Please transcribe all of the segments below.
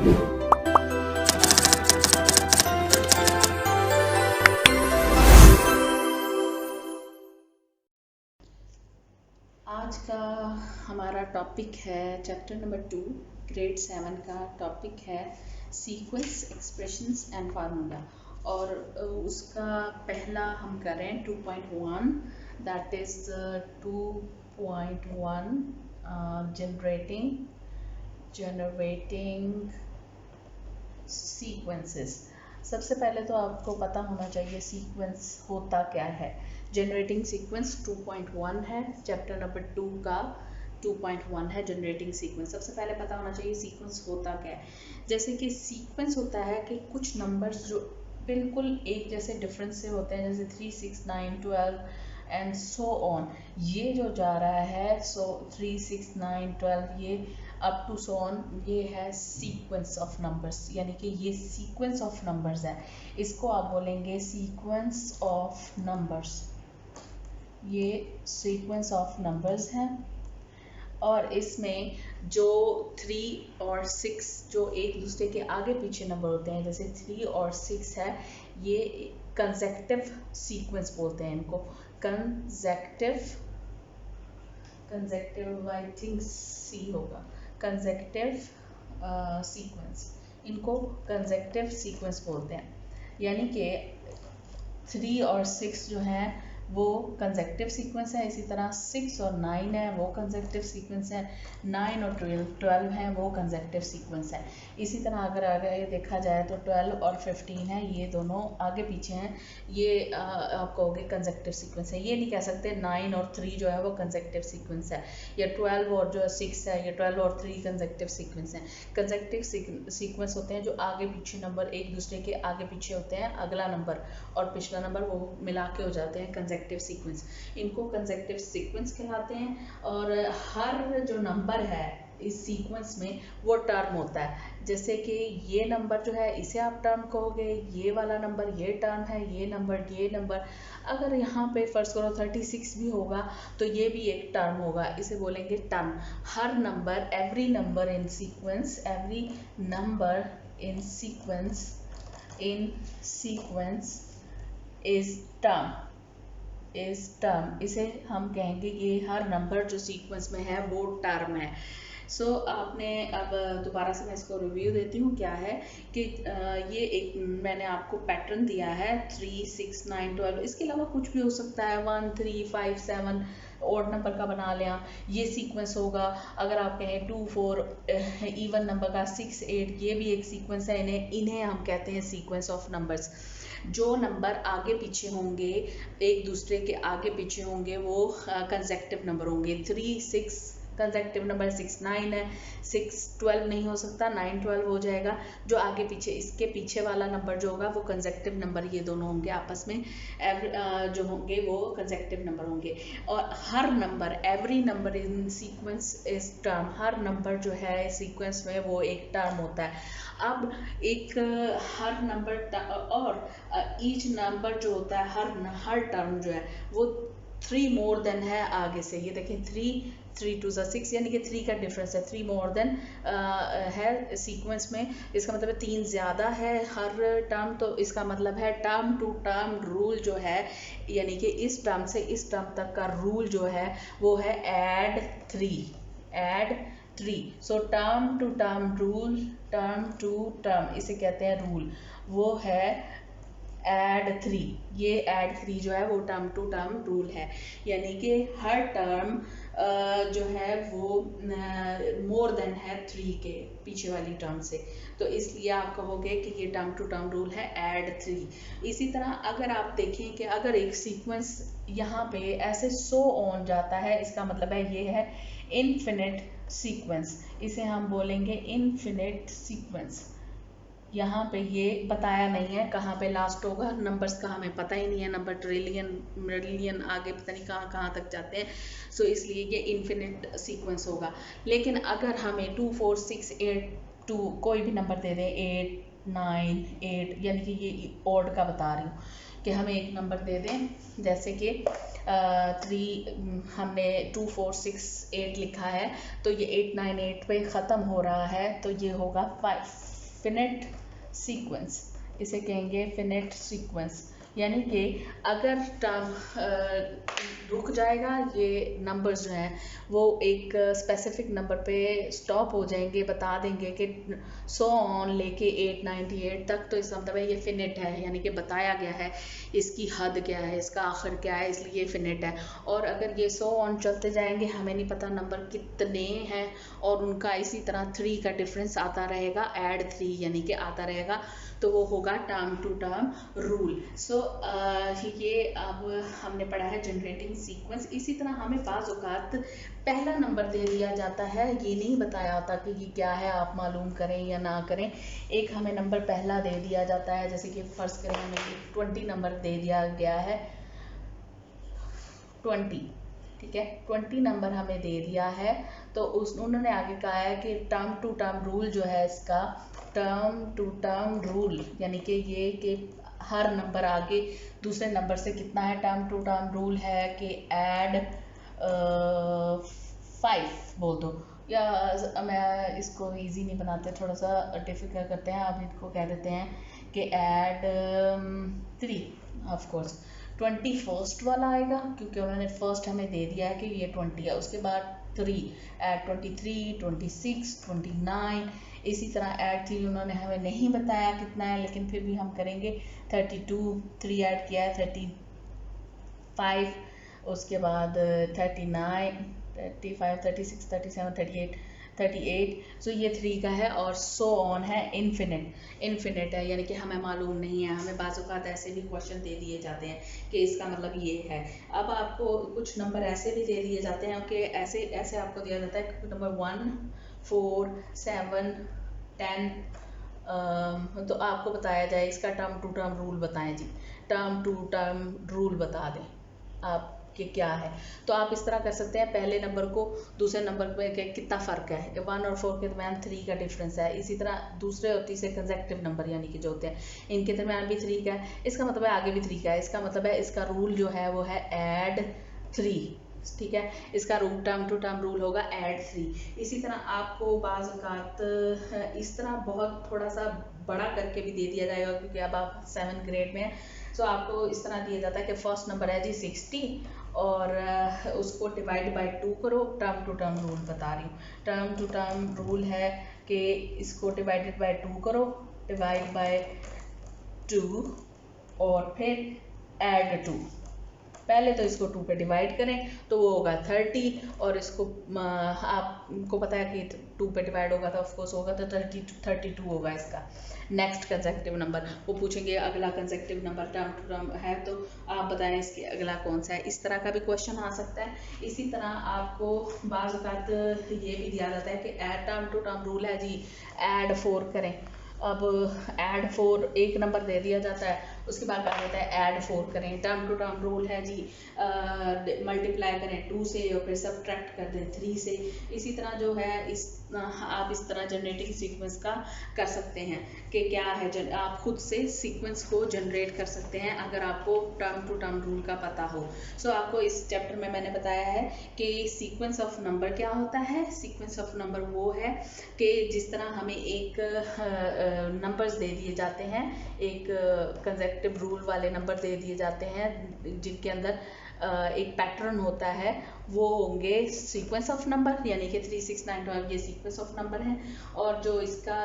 आज का हमारा टॉपिक है चैप्टर नंबर 2 ग्रेड 7 का टॉपिक है सीक्वेंस एक्सप्रेशंस एंड फार्मूला। और उसका पहला हम कर रहे हैं 2.1, दैट इज 2.1 जनरेटिंग सीक्वेंसेस। सबसे पहले तो आपको पता होना चाहिए सीक्वेंस होता क्या है। जनरेटिंग सीक्वेंस 2.1 है, चैप्टर नंबर 2 का 2.1 है जनरेटिंग सीक्वेंस। सबसे पहले पता होना चाहिए सीक्वेंस होता क्या है। जैसे कि सीक्वेंस होता है कि कुछ नंबर्स जो बिल्कुल एक जैसे डिफरेंस से होते हैं, जैसे 3, 6, 9, 12 एंड सो ऑन। ये जो जा रहा है, सो 3, 6, 9, 12 ये अप टू सो ऑन, ये है सीक्वेंस ऑफ नंबर्स, यानी कि ये सीक्वेंस ऑफ नंबर्स है। इसको आप बोलेंगे सीक्वेंस ऑफ नंबर्स। ये सीक्वेंस ऑफ नंबर्स हैं और इसमें जो 3 और 6 जो एक दूसरे के आगे पीछे नंबर होते हैं, जैसे 3 और 6 है, ये कंसेक्टिव सीक्वेंस बोलते हैं इनको। कंसेक्टिव आई थिंक सी होगा, कंसेक्टिव सीक्वेंस, इनको कंसेक्टिव सीक्वेंस बोलते हैं। यानी कि 3 और 6 जो है वो कंसेक्टिव सीक्वेंस है। इसी तरह 6 और 9 है वो कंसेक्टिव सीक्वेंस है। 9 और 12 है वो कंसेक्टिव सीक्वेंस है। इसी तरह अगर आगे देखा जाए तो 12 और 15 है, ये दोनों आगे पीछे हैं, ये आप कहोगे कंसेक्टिव सीक्वेंस है। ये नहीं कह सकते 9 और 3 जो है वो कंसेक्टिव सीक्वेंस है, या 12 और जो 6 है, या 12 और 3 कंसेक्टिव सीक्वेंस है। कंसेक्टिव सीक्वेंस होते हैं जो आगे पीछे नंबर एक दूसरे के आगे पीछे होते हैं, अगला नंबर और पिछला नंबर वो मिला के हो जाते हैं कंसेक्टिव सीक्वेंस। इनको कंसेक्टिव सीक्वेंस कहलाते हैं। और हर जो नंबर है इस सीक्वेंस में वो टर्म होता है। जैसे कि ये नंबर जो है इसे आप टर्म कहोगे, ये वाला नंबर ये टर्म है, ये नंबर। अगर यहाँ पे फर्स्ट करो 36 भी होगा तो ये भी एक टर्म होगा, इसे बोलेंगे टर्म। हर number, every number in sequence is term. इसे हम कहेंगे ये हर नंबर जो सीक्वेंस में है वो टर्म है। सो आपने अब दोबारा से मैं इसको रिव्यू देती हूँ क्या है कि ये एक मैंने आपको पैटर्न दिया है 3, 6, 9, 12। इसके अलावा कुछ भी हो सकता है, 1, 3, 5, 7 ऑड नंबर का बना लिया, ये सीक्वेंस होगा। अगर आप कहें 2, 4 इवन नंबर का 6, 8, ये भी एक सीक्वेंस है। इन्हें हम कहते हैं सीक्वेंस ऑफ नंबर्स। जो नंबर आगे पीछे होंगे, एक दूसरे के आगे पीछे होंगे, वो कंसेक्टिव नंबर होंगे। 3, 6 कंसेक्टिव नंबर, 6, 9 है, 6, 12 नहीं हो सकता, 9, 12 हो जाएगा। जो आगे पीछे इसके पीछे वाला नंबर जो होगा वो कंसेक्टिव नंबर, ये दोनों होंगे आपस में जो होंगे वो कंसेक्टिव नंबर होंगे। और हर number, every number in sequence is term. हर नंबर जो है सीक्वेंस में वो एक टर्म होता है। अब एक हर नंबर और ईच नंबर जो होता है, हर टर्म जो है वो 3 मोर देन है आगे से। ये देखें 3 2 6, यानी कि 3 का डिफरेंस है, 3 मोर देन है सीक्वेंस में। इसका मतलब है 3 ज़्यादा है हर टर्म। तो इसका मतलब है टर्म टू टर्म रूल जो है, यानी कि इस टर्म से इस टर्म तक का रूल जो है वो है add 3। So term to term rule, term to term इसे कहते हैं रूल, वो है ऐड 3। ये ऐड 3 जो है वो टर्म टू टर्म रूल है, यानी कि हर टर्म जो है वो मोर देन है 3 के पीछे वाली टर्म से। तो इसलिए आप कहोगे कि ये टर्म टू टर्म रूल है ऐड 3। इसी तरह अगर आप देखें कि अगर एक सीक्वेंस यहाँ पे ऐसे सो ऑन जाता है, इसका मतलब है ये है इनफिनिट सीक्वेंस। इसे हम बोलेंगे इनफिनिट सीक्वेंस। यहाँ पे ये बताया नहीं है कहाँ पे लास्ट होगा, नंबर्स का हमें पता ही नहीं है, नंबर ट्रिलियन मिलियन आगे पता नहीं कहाँ कहाँ तक जाते हैं। सो इसलिए ये इनफिनिट सीक्वेंस होगा। लेकिन अगर हमें 2, 4, 6, 8, 2 कोई भी नंबर दे दें, 8, 9, 8, यानी कि ये ऑड का बता रही हूँ, कि हमें एक नंबर दे दें, जैसे कि 3 हमने 2 4 6 8 लिखा है, तो ये 8 9 8 पे ख़त्म हो रहा है, तो ये होगा फिनिट सीक्वेंस, इसे कहेंगे फिनिट सीक्वेंस। यानी कि अगर टर्म रुक जाएगा, ये नंबर्स जो हैं वो एक स्पेसिफिक नंबर पे स्टॉप हो जाएंगे, बता देंगे कि 100 ऑन लेके 898 तक, तो इसका मतलब है ये फिनिट है, यानी कि बताया गया है इसकी हद क्या है, इसका आखिर क्या है, इसलिए ये फिनिट है। और अगर ये 100 ऑन चलते जाएंगे, हमें नहीं पता नंबर कितने हैं, और उनका इसी तरह 3 का डिफरेंस आता रहेगा, ऐड 3 यानी कि आता रहेगा, तो वो होगा टर्म टू टर्म रूल। सो ये अब हमने पढ़ा है जनरेटिंग सीक्वेंस। इसी तरह हमें बाज़ औक़ात पहला नंबर दे दिया जाता है, ये नहीं बताया होता कि ये क्या है, आप मालूम करें या ना करें। एक हमें नंबर पहला दे दिया जाता है, जैसे कि फ़र्ज़ करें हमें 20 नंबर दे दिया गया है, 20, ठीक है, 20 नंबर हमें दे दिया है, तो उन्होंने आगे कहा है कि टर्म टू टर्म रूल जो है इसका, टर्म टू टर्म रूल यानी कि ये कि हर नंबर आगे दूसरे नंबर से कितना है, टर्म टू टर्म रूल है कि ऐड 5 बोल दो, या मैं इसको इजी नहीं बनाते, थोड़ा सा डिफिकल्ट करते हैं, आप इनको कह देते हैं कि ऐड 3, ऑफ कोर्स 21st वाला आएगा, क्योंकि उन्होंने फर्स्ट हमें दे दिया है कि ये 20 है, उसके बाद 3 ऐड 23 26 29, इसी तरह ऐड 3 उन्होंने हमें नहीं बताया कितना है, लेकिन फिर भी हम करेंगे 32, 3 ऐड किया है 35, उसके बाद 39 35 36 37 38, सो ये 3 का है, और सो ऑन है, इनफिनिट है, यानी कि हमें मालूम नहीं है। हमें बाज़ औक़ात ऐसे भी क्वेश्चन दे दिए जाते हैं कि इसका मतलब ये है। अब आपको कुछ नंबर ऐसे भी दे दिए जाते हैं कि ऐसे आपको दिया जाता है कि नंबर 1 4 7 10, तो आपको बताया जाए इसका टर्म टू टर्म रूल बताएं जी, टर्म टू टर्म रूल बता दें आप कि क्या है। तो आप इस तरह कर सकते हैं, पहले नंबर को दूसरे नंबर में कितना फ़र्क है, 1 और 4 के दरमियान 3 का डिफरेंस है, इसी तरह दूसरे और तीसरे कंसेक्टिव नंबर यानी कि जो होते हैं इनके दरमियान भी 3 का है, इसका मतलब है आगे भी 3 का है, इसका मतलब है इसका रूल जो है वो है ऐड 3, ठीक है, इसका rule term to term rule होगा ऐड 3। इसी तरह आपको बाज़ औक़ात इस तरह बहुत थोड़ा सा बड़ा करके भी दे दिया जाएगा, क्योंकि अब आप 7th ग्रेड में हैं, तो आपको इस तरह दिया जाता है कि फर्स्ट नंबर है जी 60, और उसको डिवाइड बाय 2 करो, टर्म टू टर्म रूल बता रही हूँ। टर्म टू टर्म रूल है कि इसको डिवाइडेड बाय 2 करो, डिवाइड बाय 2, और फिर ऐड 2, पहले तो इसको 2 पे डिवाइड करें तो वो होगा 30, और इसको आपको पता है कि 2 पे डिवाइड होगा तो ऑफकोर्स होगा तो 32 होगा इसका नेक्स्ट कंसेक्टिव नंबर। वो पूछेंगे अगला consecutive number term to term है, तो आप बताएं इसके अगला कौन सा है, इस तरह का भी क्वेश्चन आ सकता है। इसी तरह आपको बाज़ औक़ात ये भी दिया जाता है कि add term to term rule है जी, ऐड 4 करें। अब ऐड 4 एक नंबर दे दिया जाता है, उसके बाद कहा जाता है ऐड 4 करें, टर्म टू टर्म रूल है जी, मल्टीप्लाई करें 2 से और फिर सब्ट्रैक्ट कर दें 3 से। इसी तरह जो है आप इस तरह जनरेटिंग सीक्वेंस का कर सकते हैं कि क्या है, आप खुद से सीक्वेंस को जनरेट कर सकते हैं अगर आपको टर्म टू टर्म रूल का पता हो। सो आपको इस चैप्टर में मैंने बताया है कि सीक्वेंस ऑफ नंबर क्या होता है। सीक्वेंस ऑफ नंबर वो है कि जिस तरह हमें एक नंबर्स दे दिए जाते हैं, एक कंसेक्टिव रूल वाले नंबर दे दिए जाते हैं जिनके अंदर एक पैटर्न होता है, वो होंगे सीक्वेंस ऑफ नंबर, यानी कि 3 6 9 12 ये सीक्वेंस ऑफ नंबर हैं। और जो इसका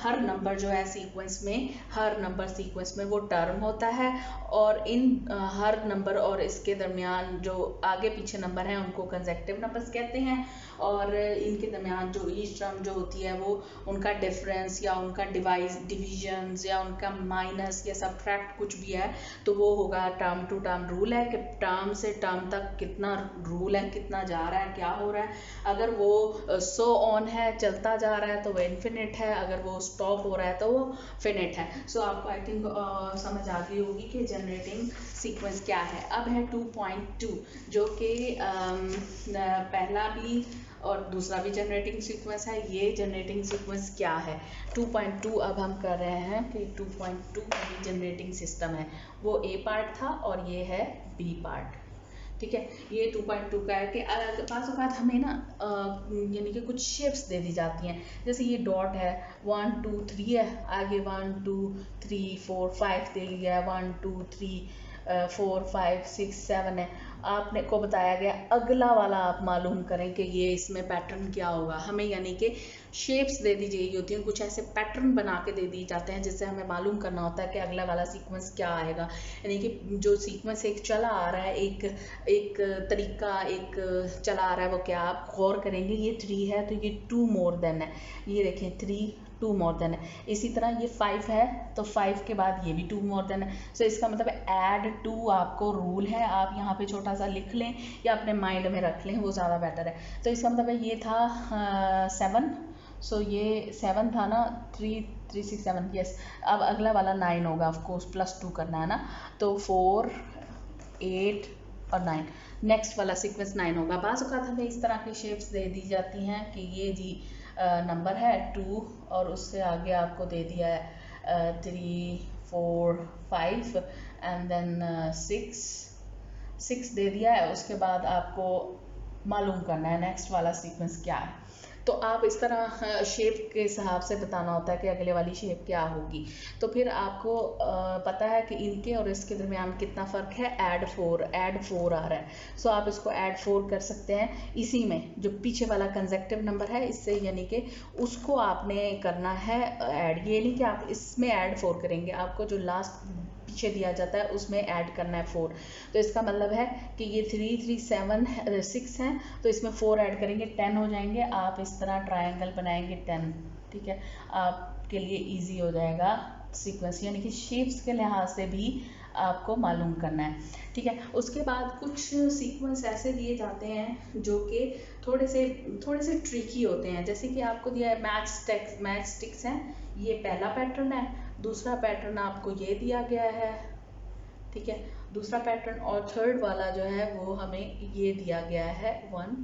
हर नंबर जो है सीक्वेंस में, हर नंबर सीक्वेंस में वो टर्म होता है, और इन हर नंबर और इसके दरमियान जो आगे पीछे नंबर हैं उनको कंसेक्टिव नंबर्स कहते हैं, और इनके दरमियान जो ईच टर्म जो होती है वो उनका डिफरेंस या उनका डिवीजन या उनका माइनस या सब्ट्रैक्ट कुछ भी है तो वो होगा टर्म टू टर्म रूल है, कि टर्म से टर्म तक कितना रूल है, कितना जा रहा है, क्या हो रहा है। अगर वो सो ऑन है, चलता जा रहा है, तो वो इनफिनिट है, अगर वो स्टॉप हो रहा है तो वो फिनिट है। सो आपको आई थिंक समझ आ गई होगी कि जनरेटिंग सीक्वेंस क्या है। अब है 2.2 जो कि पहला भी और दूसरा भी जनरेटिंग सीक्वेंस है। ये जनरेटिंग सीक्वेंस क्या है, 2.2 अब हम कर रहे हैं कि 2.2 जनरेटिंग सिस्टम है, वो ए पार्ट था और ये है बी पार्ट। ठीक है, ये 2.2 का है कि पास औकात हमें ना यानी कि कुछ शेप्स दे दी जाती हैं, जैसे ये डॉट है 1 2 3 है, आगे 1 2 3 4 5 दे लिया है, 1 2 3 4 5 6 7 है। आपने को बताया गया अगला वाला आप मालूम करें कि ये इसमें पैटर्न क्या होगा। हमें यानी कि शेप्स दे दी गई होती हैं, कुछ ऐसे पैटर्न बना के दे दिए जाते हैं जिससे हमें मालूम करना होता है कि अगला वाला सीक्वेंस क्या आएगा। यानी कि जो सीक्वेंस एक चला आ रहा है, एक तरीका एक चला आ रहा है, वो क्या आप गौर करेंगे, ये 3 है तो ये 2 मोर देन है, ये देखें 3 2 मोर देन है। इसी तरह ये 5 है तो 5 के बाद ये भी 2 मोर देन है। सो इसका मतलब ऐड 2 आपको रूल है, आप यहाँ पे छोटा सा लिख लें या अपने माइंड में रख लें, वो ज़्यादा बेटर है। तो इसका मतलब है ये था 7, सो ये 7 था ना, 3 3 6 7, यस। अब अगला वाला 9 होगा, ऑफ कोर्स +2 करना है ना, तो 4 8 और 9, नेक्स्ट वाला सीक्वेंस 9 होगा। बाज़ औक़ात हमें इस तरह की शेप्स दे दी जाती हैं कि ये जी नंबर है 2 और उससे आगे आपको दे दिया है 3 4 5 एंड देन 6 दे दिया है। उसके बाद आपको मालूम करना है नेक्स्ट वाला सीक्वेंस क्या है। तो आप इस तरह शेप के हिसाब से बताना होता है कि अगले वाली शेप क्या होगी। तो फिर आपको पता है कि इनके और इसके दरमियान कितना फ़र्क है, ऐड 4 आ रहा है। सो आप इसको ऐड 4 कर सकते हैं इसी में, जो पीछे वाला कंसेक्टिव नंबर है इससे, यानी कि उसको आपने करना है ऐड। ये नहीं कि आप इसमें ऐड 4 करेंगे, आपको जो लास्ट पीछे दिया जाता है उसमें ऐड करना है 4। तो इसका मतलब है कि ये 3 3 7 6 हैं तो इसमें 4 ऐड करेंगे 10 हो जाएंगे। आप इस तरह ट्रायंगल बनाएंगे 10, ठीक है, आपके लिए इजी हो जाएगा सीक्वेंस, यानी कि शेप्स के लिहाज से भी आपको मालूम करना है। ठीक है, उसके बाद कुछ सीक्वेंस ऐसे दिए जाते हैं जो कि थोड़े से ट्रिकी होते हैं। जैसे कि आपको दिया है मैच स्टिक्स हैं, ये पहला पैटर्न है, दूसरा पैटर्न आपको ये दिया गया है, ठीक है, दूसरा पैटर्न, और थर्ड वाला जो है वो हमें ये दिया गया है 1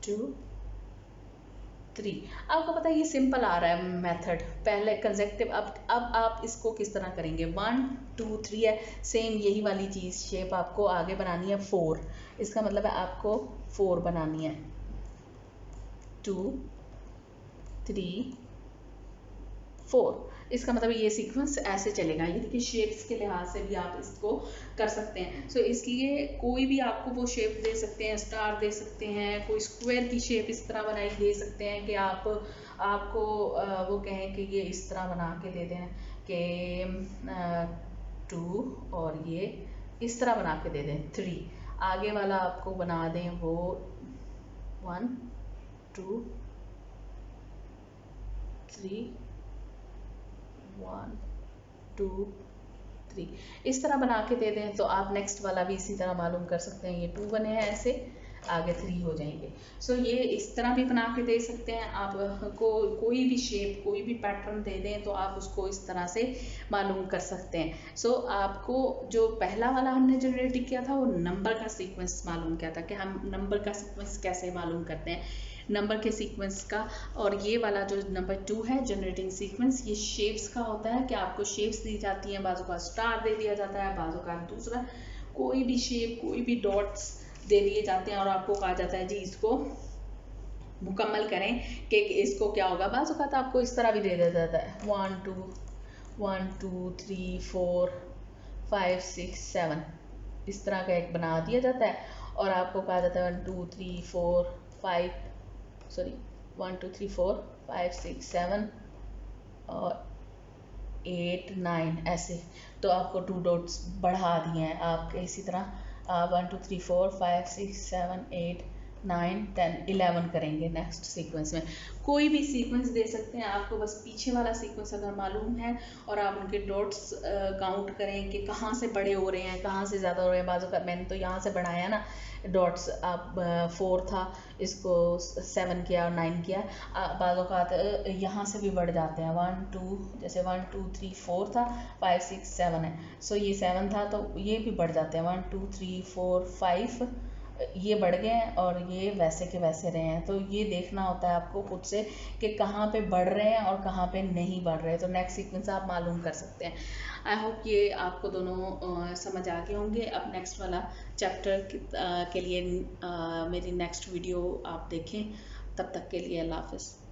2 3। आपको पता है ये सिंपल आ रहा है मेथड, पहले कंसेक्टिव। अब आप इसको किस तरह करेंगे, 1 2 3 है, सेम यही वाली चीज़ शेप आपको आगे बनानी है 4। इसका मतलब है आपको 4 बनानी है, 2 3 4। इसका मतलब ये सीक्वेंस ऐसे चलेगा। ये देखिए शेप्स के लिहाज से भी आप इसको कर सकते हैं। सो इसलिए कोई भी आपको वो शेप दे सकते हैं, स्टार दे सकते हैं, कोई स्क्वायर की शेप इस तरह बनाई दे सकते हैं कि आपको वो कहें कि ये इस तरह बना के दे दें कि 2 और ये इस तरह बना के दे दें 3। आगे वाला आपको बना दें वो 1 2 3 1 2 3 इस तरह बना के दे दें। तो आप नेक्स्ट वाला भी इसी तरह मालूम कर सकते हैं, ये 2 बने हैं ऐसे, आगे 3 हो जाएंगे। सो ये इस तरह भी बना के दे सकते हैं। आप कोई भी शेप कोई भी पैटर्न दे दें तो आप उसको इस तरह से मालूम कर सकते हैं। सो आपको जो पहला वाला हमने जनरेट किया था वो नंबर का सीक्वेंस मालूम किया था कि हम नंबर का सीक्वेंस कैसे मालूम करते हैं, नंबर के सीक्वेंस का। और ये वाला जो नंबर 2 है जनरेटिंग सीक्वेंस, ये शेप्स का होता है कि आपको शेप्स दी जाती हैं, बाजू का स्टार दे दिया जाता है, बाजू का दूसरा कोई भी शेप कोई भी डॉट्स दे दिए जाते हैं और आपको कहा जाता है जी इसको मुकम्मल करें कि इसको क्या होगा। बाजू का आपको इस तरह भी दे दिया जाता है 1 2 3 4 5 6 7, इस तरह का एक बना दिया जाता है और आपको कहा जाता है 1 2 3 4 5 1 2 3 4 5 6 7 और 8 9 ऐसे। तो आपको 2 डॉट्स बढ़ा दिए हैं आप इसी तरह 1 2 3 4 5 6 7 8 9 10 11 करेंगे नेक्स्ट सीक्वेंस में। कोई भी सीक्वेंस दे सकते हैं, आपको बस पीछे वाला सीक्वेंस अगर मालूम है और आप उनके डॉट्स काउंट करें कि कहाँ से बड़े हो रहे हैं कहाँ से ज़्यादा हो रहे हैं। बाजू का मैंने तो यहाँ से बढ़ाया ना डॉट्स, आप 4 था इसको 7 किया और 9 किया, बाजू का यहाँ से भी बढ़ जाते हैं 1 2, जैसे 1 2 3 4 था, 5 6 7 है। सो ये 7 था तो ये भी बढ़ जाते हैं 1 2 3 4 5 ये बढ़ गए हैं और ये वैसे के वैसे रहे हैं। तो ये देखना होता है आपको खुद से कि कहाँ पे बढ़ रहे हैं और कहाँ पे नहीं बढ़ रहे हैं, तो नेक्स्ट सीक्वेंस आप मालूम कर सकते हैं। आई होप ये आपको दोनों समझ आ गए होंगे। अब नेक्स्ट वाला चैप्टर के लिए मेरी नेक्स्ट वीडियो आप देखें। तब तक के लिए अल्लाह हाफिज़।